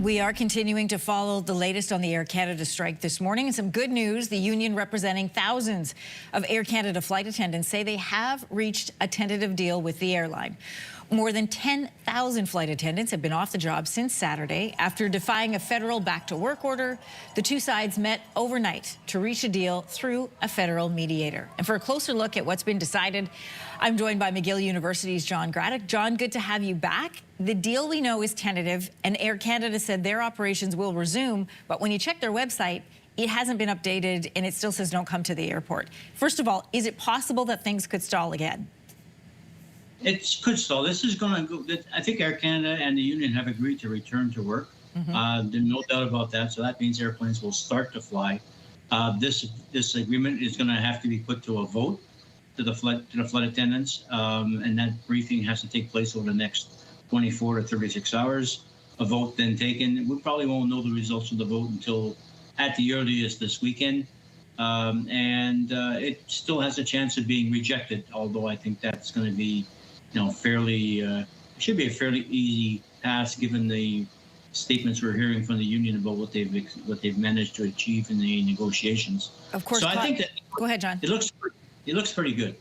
We are continuing to follow the latest on the Air Canada strike this morning. And some good news, the union representing thousands of Air Canada flight attendants say they have reached a tentative deal with the airline. More than 10,000 flight attendants have been off the job since Saturday. After defying a federal back-to-work order, the two sides met overnight to reach a deal through a federal mediator. And for a closer look at what's been decided, I'm joined by McGill University's Jon Gradek. Jon, good to have you back. The deal we know is tentative, and Air Canada said their operations will resume, but when you check their website, it hasn't been updated, and it still says don't come to the airport. First of all, is it possible that things could stall again? It could stall. This is going to go. I think Air Canada and the union have agreed to return to work. There's no doubt about that. So that means airplanes will start to fly. This agreement is going to have to be put to a vote to the flight attendants, and that briefing has to take place over the next 24 to 36 hours. A vote then taken. We probably won't know the results of the vote until at the earliest this weekend. It still has a chance of being rejected, although I think that's going to be, should be a fairly easy pass given the statements we're hearing from the union about what they've managed to achieve in the negotiations. Of course. So I think that, go ahead, Jon. It looks pretty good.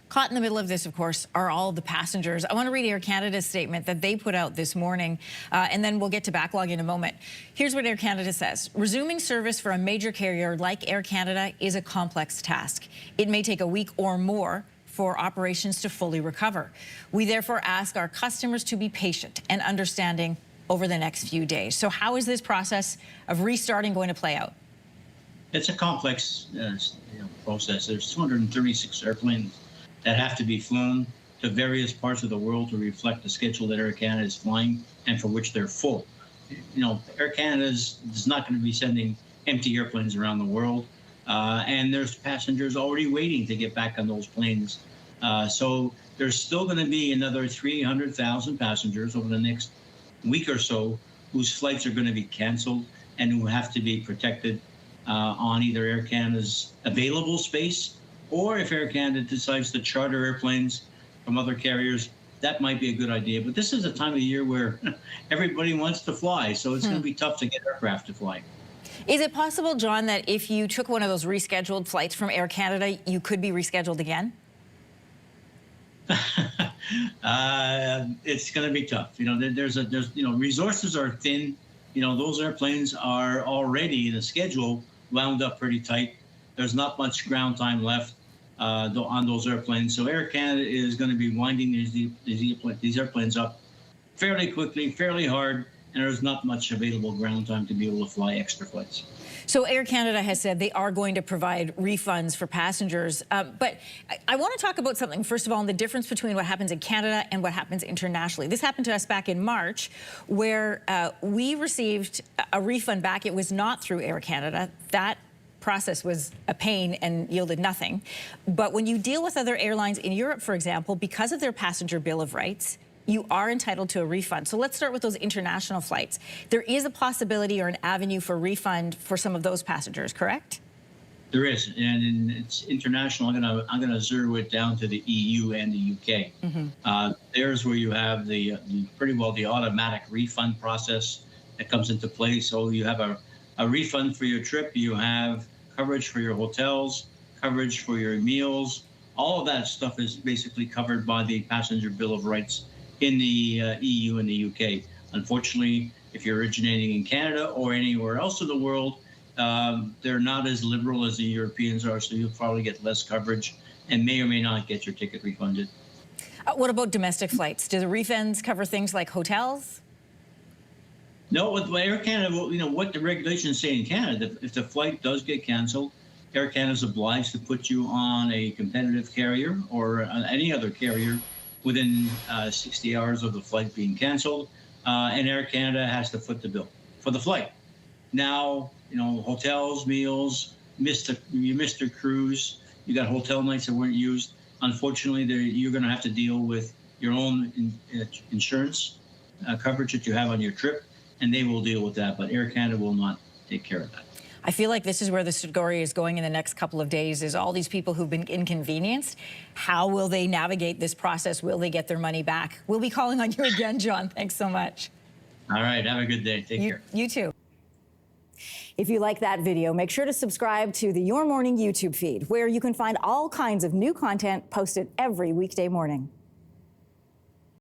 Caught in the middle of this, of course, are all the passengers. I want to read Air Canada's statement that they put out this morning, and then we'll get to backlog in a moment. Here's what Air Canada says. Resuming service for a major carrier like Air Canada is a complex task. It may take a week or more for operations to fully recover. We therefore ask our customers to be patient and understanding over the next few days. So how is this process of restarting going to play out? It's a complex process. There's 236 airplanes that have to be flown to various parts of the world to reflect the schedule that Air Canada is flying and for which they're full. Air Canada is not going to be sending empty airplanes around the world, and there's passengers already waiting to get back on those planes. So there's still going to be another 300,000 passengers over the next week or so whose flights are going to be canceled and who have to be protected on either Air Canada's available space, or if Air Canada decides to charter airplanes from other carriers, that might be a good idea. But this is a time of year where everybody wants to fly, so it's going to be tough to get aircraft to fly. Is it possible, Jon, that if you took one of those rescheduled flights from Air Canada, you could be rescheduled again? It's going to be tough. Resources are thin. Those airplanes are already in the schedule wound up pretty tight. There's not much ground time left on those airplanes. So Air Canada is going to be winding these airplanes up fairly quickly, fairly hard, and there's not much available ground time to be able to fly extra flights. So Air Canada has said they are going to provide refunds for passengers. But I want to talk about something, first of all, the difference between what happens in Canada and what happens internationally. This happened to us back in March, where we received a refund back. It was not through Air Canada. That process was a pain and yielded nothing. But when you deal with other airlines in Europe, for example, because of their passenger bill of rights, you are entitled to a refund. So let's start with those international flights. There is a possibility or an avenue for refund for some of those passengers, correct? There is, and it's international. I'm gonna zero it down to the EU and the UK. There's where you have pretty well the automatic refund process that comes into play. So you have a refund for your trip. You have coverage for your hotels, coverage for your meals. All of that stuff is basically covered by the passenger bill of rights in the EU and the UK. Unfortunately, if you're originating in Canada or anywhere else in the world, they're not as liberal as the Europeans are, so you'll probably get less coverage and may or may not get your ticket refunded. What about domestic flights? Do the refunds cover things like hotels? No, with Air Canada, what the regulations say in Canada, if the flight does get canceled, Air Canada is obliged to put you on a competitive carrier or any other carrier within 60 hours of the flight being canceled, and Air Canada has to foot the bill for the flight. Now, hotels, meals, you missed a cruise, you got hotel nights that weren't used. Unfortunately, you're going to have to deal with your own insurance coverage that you have on your trip, and they will deal with that, but Air Canada will not take care of that. I feel like this is where the story is going in the next couple of days, is all these people who've been inconvenienced. How will they navigate this process? Will they get their money back? We'll be calling on you again, Jon. Thanks so much. All right. Have a good day. Take care. You too. If you like that video, make sure to subscribe to the Your Morning YouTube feed, where you can find all kinds of new content posted every weekday morning.